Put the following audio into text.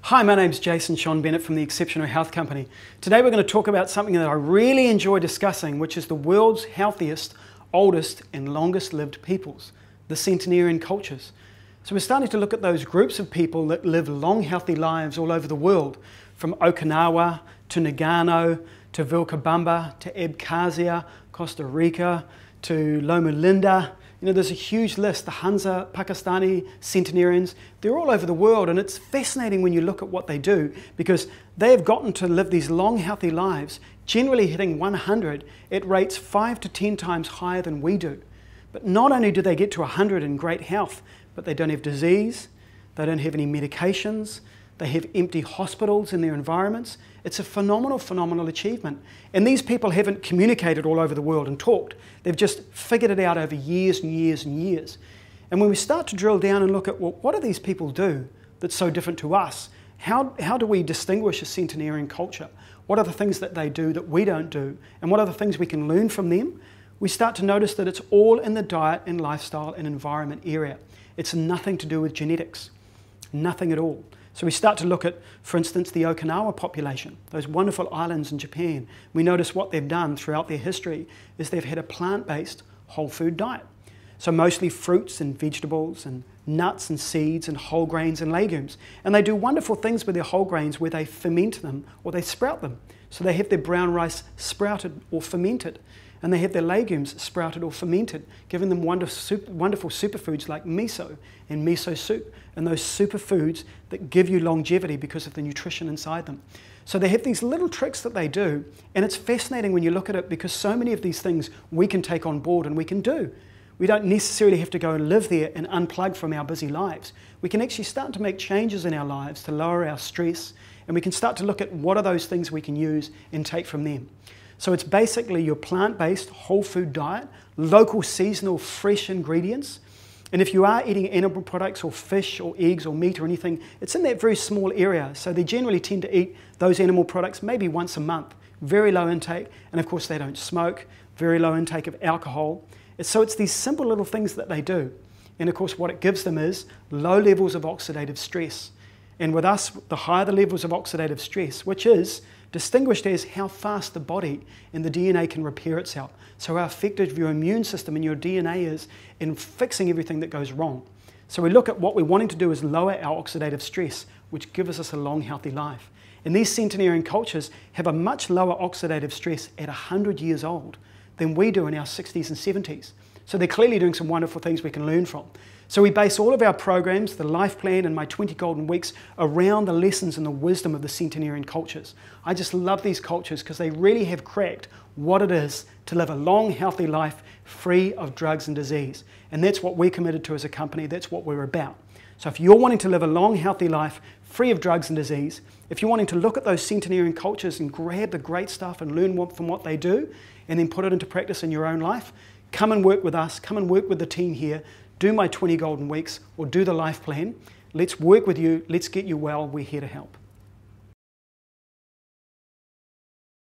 Hi, my name's Jason Sean Bennett from the Exceptional Health Company. Today we're going to talk about something that I really enjoy discussing, which is the world's healthiest, oldest and longest lived peoples, the Centenarian cultures. So we're starting to look at those groups of people that live long, healthy lives all over the world, from Okinawa to Nagano to Vilcabamba to Abkhazia, Costa Rica to Loma Linda. You know, there's a huge list. The Hunza, Pakistani centenarians, they're all over the world, and it's fascinating when you look at what they do, because they have gotten to live these long, healthy lives, generally hitting 100 at rates 5 to 10 times higher than we do. But not only do they get to 100 in great health, but they don't have disease, they don't have any medications, they have empty hospitals in their environments. It's a phenomenal achievement. And these people haven't communicated all over the world and talked. They've just figured it out over years and years and years. And when we start to drill down and look at, well, what do these people do that's so different to us? How do we distinguish a centenarian culture? What are the things that they do that we don't do? And what are the things we can learn from them? We start to notice that it's all in the diet and lifestyle and environment area. It's nothing to do with genetics, nothing at all. So we start to look at, for instance, the Okinawa population, those wonderful islands in Japan. We notice what they've done throughout their history is they've had a plant-based whole food diet. So mostly fruits and vegetables and nuts and seeds and whole grains and legumes. And they do wonderful things with their whole grains where they ferment them or they sprout them. So they have their brown rice sprouted or fermented. And they have their legumes sprouted or fermented, giving them wonderful superfoods like miso and miso soup, and those superfoods that give you longevity because of the nutrition inside them. So they have these little tricks that they do, and it's fascinating when you look at it, because so many of these things we can take on board and we can do. We don't necessarily have to go and live there and unplug from our busy lives. We can actually start to make changes in our lives to lower our stress, and we can start to look at what are those things we can use and take from them. So it's basically your plant-based whole food diet, local, seasonal, fresh ingredients. And if you are eating animal products or fish or eggs or meat or anything, it's in that very small area. So they generally tend to eat those animal products maybe once a month. Very low intake. And of course they don't smoke. Very low intake of alcohol. So it's these simple little things that they do. And of course what it gives them is low levels of oxidative stress. And with us, the higher the levels of oxidative stress, which is distinguished as how fast the body and the DNA can repair itself. So how effective your immune system and your DNA is in fixing everything that goes wrong. So we look at what we're wanting to do is lower our oxidative stress, which gives us a long, healthy life. And these centenarian cultures have a much lower oxidative stress at 100 years old than we do in our 60s and 70s. So they're clearly doing some wonderful things we can learn from. So we base all of our programs, the life plan and my 20 golden weeks, around the lessons and the wisdom of the centenarian cultures. I just love these cultures because they really have cracked what it is to live a long, healthy life free of drugs and disease. And that's what we're committed to as a company. That's what we're about. So if you're wanting to live a long, healthy life free of drugs and disease, if you're wanting to look at those centenarian cultures and grab the great stuff and learn from what they do and then put it into practice in your own life, come and work with us, come and work with the team here, do my 20 golden weeks or do the life plan. Let's work with you, let's get you well, we're here to help.